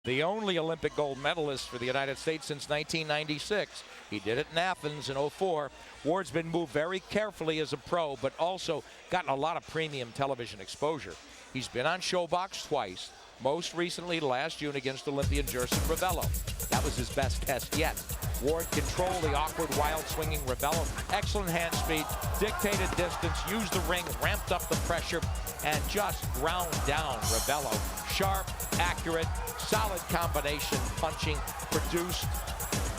The only Olympic gold medalist for the United States since 1996. He did it in Athens in '04. Ward's been moved very carefully as a pro, but also gotten a lot of premium television exposure. He's been on ShoBox twice, most recently last June against Olympian Joseph Ravello. That was his best test yet. Ward controlled the awkward, wild swinging Ravello. Excellent hand speed, dictated distance, used the ring, ramped up the pressure, and just ground down Ravello. Sharp, accurate, solid combination punching produced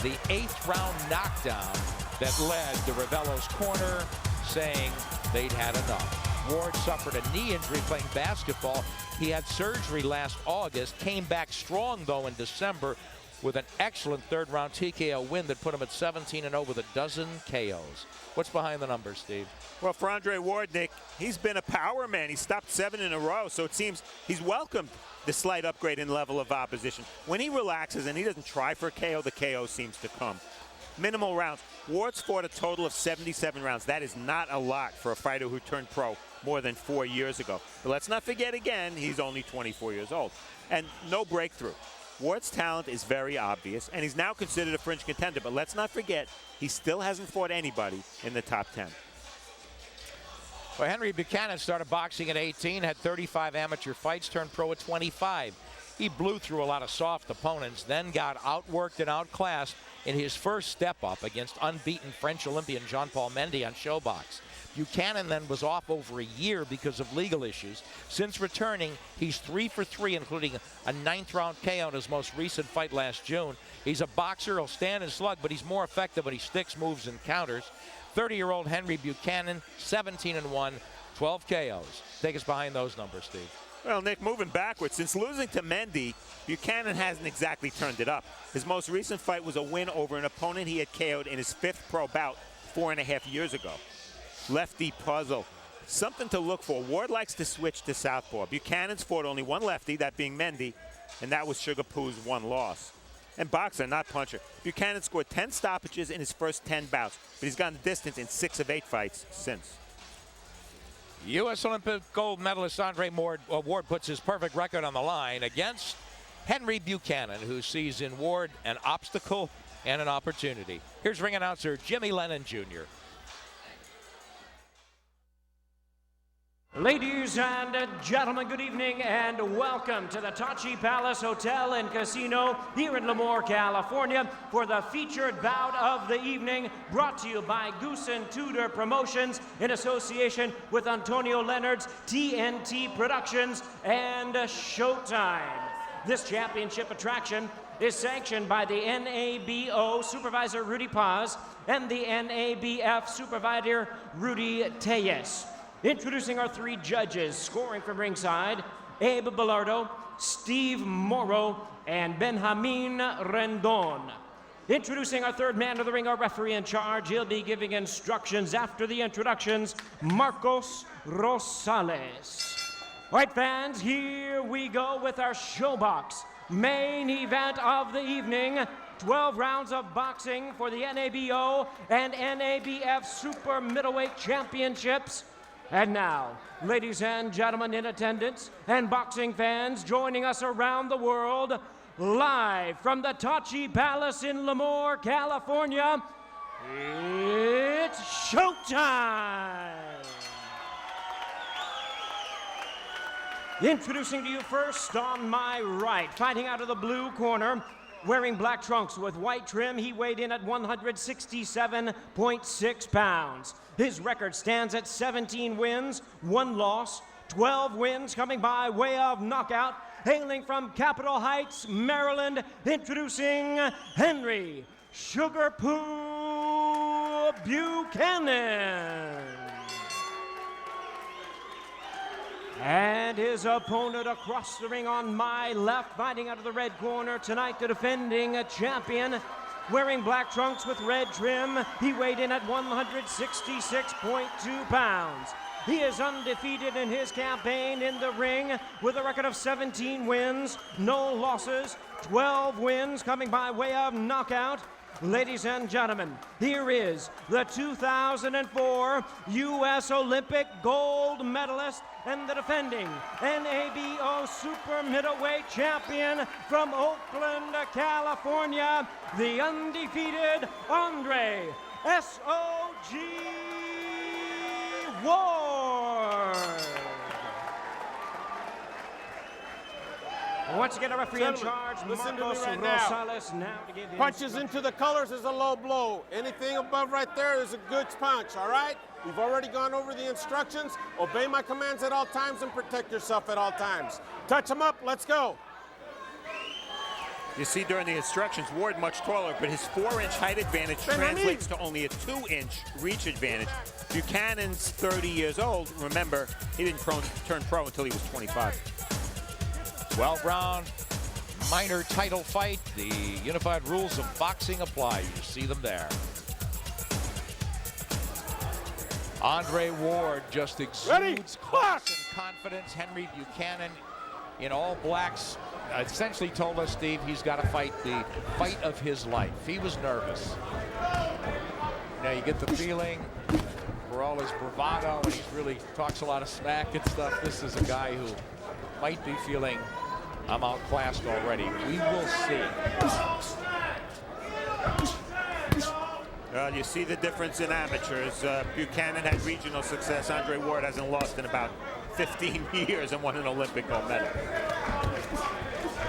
the 8th round knockdown that led to Ravello's corner saying they'd had enough. Ward suffered a knee injury playing basketball. He had surgery last August, came back strong though in December with an excellent 3rd round TKO win that put him at 17-0 with a dozen KOs. What's behind the numbers, Steve? Well, for Andre Ward, Nick, he's been a power man. He stopped 7 in a row, so it seems he's welcomed the slight upgrade in level of opposition. When he relaxes and he doesn't try for a KO, the KO seems to come. Minimal rounds. Ward's fought a total of 77 rounds. That is not a lot for a fighter who turned pro more than 4 years ago. But let's not forget again, he's only 24 years old. And no breakthrough. Ward's talent is very obvious, and he's now considered a fringe contender. But let's not forget, he still hasn't fought anybody in the top 10. Well, Henry Buchanan started boxing at 18, had 35 amateur fights, turned pro at 25. He blew through a lot of soft opponents, then got outworked and outclassed in his first step-up against unbeaten French Olympian Jean-Paul Mendy on ShoBox. Buchanan then was off over a year because of legal issues. Since returning, he's 3 for 3, including a 9th round KO in his most recent fight last June. He's a boxer, he'll stand and slug, but he's more effective when he sticks, moves, and counters. 30-year-old Henry Buchanan, 17-1, 12 KOs. Take us behind those numbers, Steve. Well, Nick, moving backwards, since losing to Mendy, Buchanan hasn't exactly turned it up. His most recent fight was a win over an opponent he had KO'd in his 5th pro bout 4.5 years ago. Lefty puzzle. Something to look for. Ward likes to switch to southpaw. Buchanan's fought only one lefty, that being Mendy, and that was Sugar Poo's one loss. And boxer, not puncher. Buchanan scored 10 stoppages in his first 10 bouts, but he's gone the distance in 6 of 8 fights since. U.S. Olympic gold medalist Andre Ward puts his perfect record on the line against Henry Buchanan, who sees in Ward an obstacle and an opportunity. Here's ring announcer Jimmy Lennon Jr. Ladies and gentlemen, good evening and welcome to the Tachi Palace Hotel and Casino here in Lemoore, California for the featured bout of the evening, brought to you by Goose and Tudor Promotions in association with Antonio Leonard's TNT Productions and Showtime. This championship attraction is sanctioned by the NABO Supervisor Rudy Paz and the NABF Supervisor Rudy Tellez. Introducing our 3 judges, scoring from ringside, Abe Bellardo, Steve Morrow, and Benjamin Rendon. Introducing our 3rd man of the ring, our referee in charge. He'll be giving instructions after the introductions, Marcos Rosales. All right, fans, here we go with our ShoBox main event of the evening. 12 rounds of boxing for the NABO and NABF Super Middleweight Championships. And now, ladies and gentlemen in attendance and boxing fans joining us around the world, live from the Tachi Palace in Lemoore, California, it's showtime! Introducing to you first on my right, fighting out of the blue corner, wearing black trunks with white trim, he weighed in at 167.6 pounds. His record stands at 17 wins, 1 loss, 12 wins coming by way of knockout. Hailing from Capitol Heights, Maryland, introducing Henry Sugar Poo Buchanan. And his opponent across the ring on my left, fighting out of the red corner tonight, the defending champion, wearing black trunks with red trim. He weighed in at 166.2 pounds. He is undefeated in his campaign in the ring with a record of 17 wins, no losses, 12 wins coming by way of knockout. Ladies and gentlemen, here is the 2004 U.S. Olympic gold medalist and the defending NABO super middleweight champion from Oakland, California, the undefeated Andre S.O.G. Ward. Once again, a referee in charge, listen to me Marcos right now. Rosales, now to give Punches into the colors is a low blow. Anything above right there is a good punch, all right? We've already gone over the instructions. Obey my commands at all times and protect yourself at all times. Touch him up, let's go. You see during the instructions, Ward much taller, but his 4-inch height advantage translates to only a 2-inch reach advantage. Buchanan's 30 years old. Remember, he didn't turn pro until he was 25. 12-round minor title fight. The unified rules of boxing apply. You see them there. Andre Ward just exudes class and confidence. Henry Buchanan in all blacks essentially told us, Steve, he's got to fight the fight of his life. He was nervous. Now you get the feeling, for all his bravado, and he really talks a lot of smack and stuff, this is a guy who might be feeling, I'm outclassed already. We will see. You see the difference in amateurs. Buchanan had regional success. Andre Ward hasn't lost in about 15 years and won an Olympic gold medal.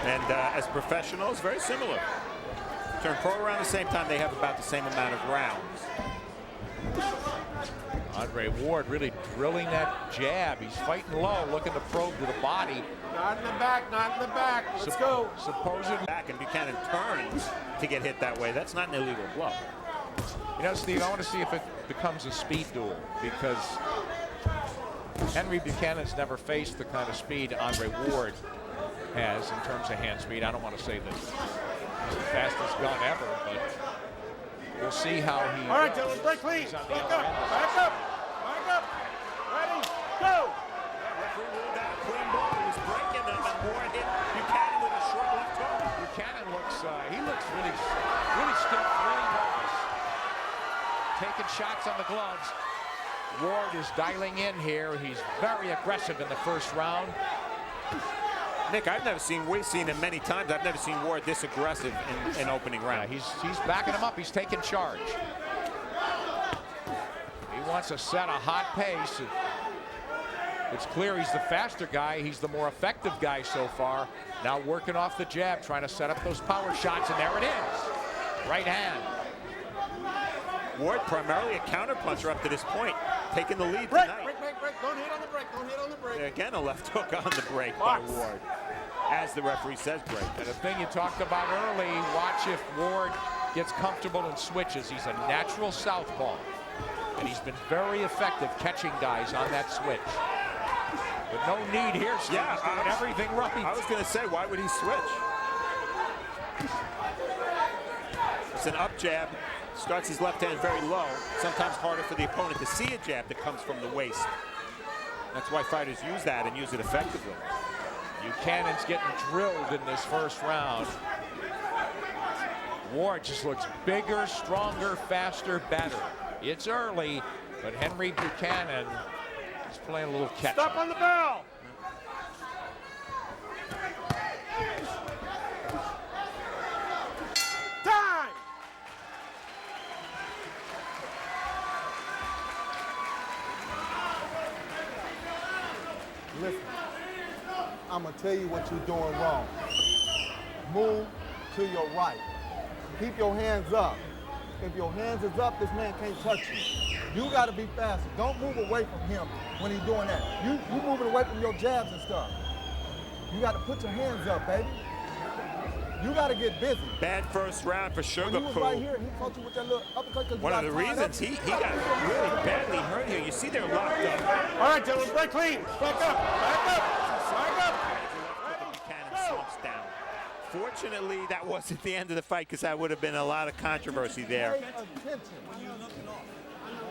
And as professionals, very similar. Turned pro around the same time. They have about the same amount of rounds. Andre Ward really drilling that jab. He's fighting low, looking to probe to the body. Not in the back, not in the back. Let's go. Supposedly Back, and Buchanan turns to get hit that way. That's not an illegal blow. You know, Steve, I want to see if it becomes a speed duel, because Henry Buchanan's never faced the kind of speed Andre Ward has in terms of hand speed. I don't want to say that he's the fastest gun ever, but we'll see how he All right, gentlemen, break clean. He's on the Back other up, end of back this. up, back up. Ready, go. Referee ruled out a clean blow. He was breaking them, and Ward hit Buchanan with a short left hook. Buchanan looks, he looks really stiff, really nervous. Taking shots on the gloves. Ward is dialing in here. He's very aggressive in the first round. Nick, we've seen him many times. I've never seen Ward this aggressive in opening round. Yeah, he's backing him up. He's taking charge. He wants to set a hot pace. It's clear he's the faster guy. He's the more effective guy so far. Now working off the jab, trying to set up those power shots, and there it is. Right hand. Ward primarily a counterpuncher up to this point, taking the lead Break, tonight. break, break, break. Don't hit on the break, don't hit on the break. Again, a left hook on the break by Ward, as the referee says break. And the thing you talked about early, watch if Ward gets comfortable and switches. He's a natural southpaw, and he's been very effective catching guys on that switch. But no need here, Steve. Yeah, He's doing everything right. I was going to say, why would he switch? It's an up jab. Starts his left hand very low. Sometimes harder for the opponent to see a jab that comes from the waist. That's why fighters use that and use it effectively. Buchanan's getting drilled in this first round. Ward just looks bigger, stronger, faster, better. It's early, but Henry Buchanan is playing a little catch. Stop on the bell. Time. Listen, I'm gonna tell you what you're doing wrong. Move to your right. Keep your hands up. If your hands is up, this man can't touch you. You gotta be faster. Don't move away from him when he's doing that. You moving away from your jabs and stuff. You gotta put your hands up, baby. You gotta get busy. Bad first round for When he was right ShoBox. here, he caught you with that little uppercut. 'Cause you One of got the tied reasons up. he got really badly hurt here. You see they're locked up. All right, gentlemen, break clean. Back up, back up, back up. Buchanan slumps down. Fortunately, that wasn't the end of the fight, because that would have been a lot of controversy there. Pay attention.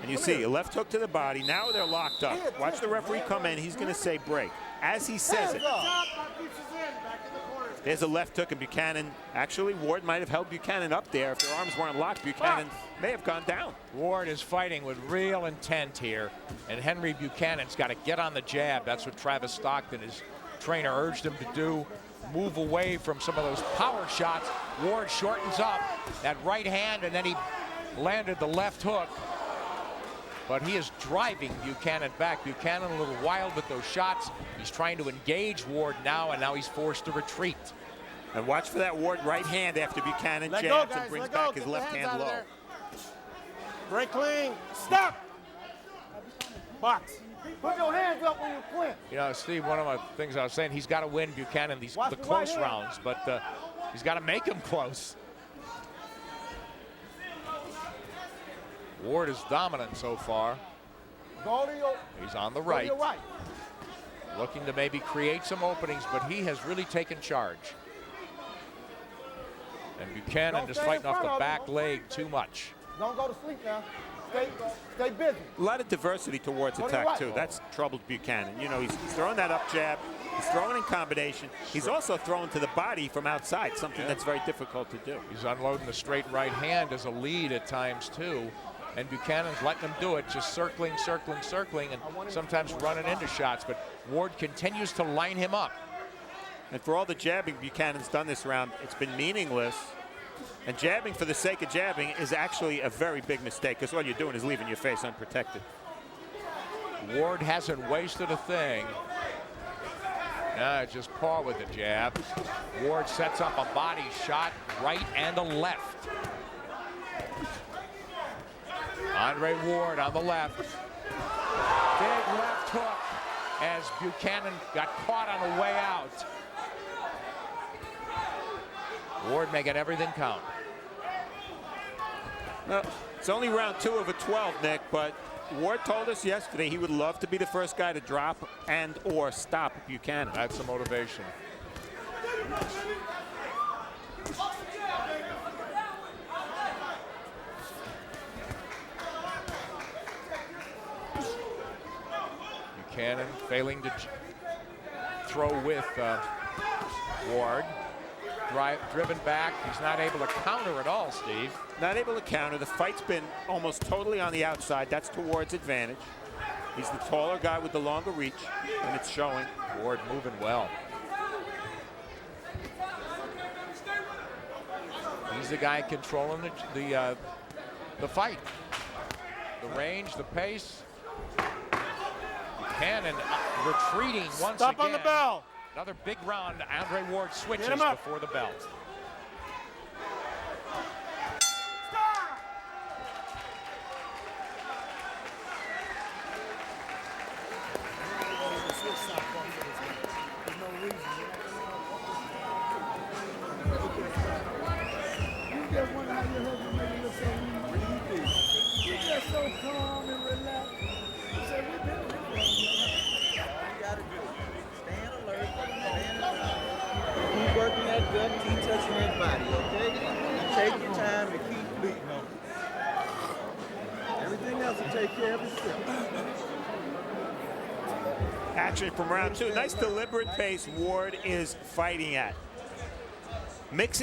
And you see, a left hook to the body. Now they're locked up. Watch the referee come in. He's going to say break. As he says it, Hands up. Stop, my pieces in, back in the corners. There's a left hook, and Buchanan, actually, Ward might have held Buchanan up there. If their arms weren't locked, Buchanan may have gone down. Ward is fighting with real intent here, and Henry Buchanan's got to get on the jab. That's what Travis Stockton, his trainer, urged him to do. Move away from some of those power shots. Ward shortens up that right hand, and then he landed the left hook. But he is driving Buchanan back. Buchanan a little wild with those shots. He's trying to engage Ward now, and now he's forced to retreat. And watch for that Ward right hand after Buchanan jabs and brings back his left hand low. Break clean. Stop. Box. Put your hands up when you quit. You know, Steve, one of the things I was saying, he's got to win Buchanan the close rounds, but he's got to make them close. Ward is dominant so far. Go to your, he's on the go to right, your right. looking to maybe create some openings, but he has really taken charge. And Buchanan just fighting off the back leg too much. Don't go to sleep now. Stay busy. A lot of diversity towards attack, too. That's troubled Buchanan. You know, he's throwing that up jab. He's throwing in combination. He's also throwing to the body from outside, something that's very difficult to do. He's unloading the straight right hand as a lead at times, too. And Buchanan's letting him do it, just circling, and sometimes running into shots. But Ward continues to line him up. And for all the jabbing Buchanan's done this round, it's been meaningless. And jabbing for the sake of jabbing is actually a very big mistake, because all you're doing is leaving your face unprotected. Ward hasn't wasted a thing. Just paw with the jab. Ward sets up a body shot, right and a left. Andre Ward on the left. Big left hook as Buchanan got caught on the way out. Ward making everything count. Well, it's only round 2 of a 12, Nick, but Ward told us yesterday he would love to be the first guy to drop and or stop Buchanan. That's the motivation. Buchanan failing to throw with Ward. Driven back. He's not able to counter at all, Steve. Not able to counter. The fight's been almost totally on the outside. That's to Ward's advantage. He's the taller guy with the longer reach, and it's showing. Ward moving well. He's the guy controlling the fight. The range, the pace. Buchanan retreating once again. Stop on the bell. Another big round. Andre Ward switches before the bell. Keep touching that body, okay? Take your time and keep beating on it. Everything else will take care of itself. Action from round 2. Nice deliberate pace Ward is fighting at. Mixing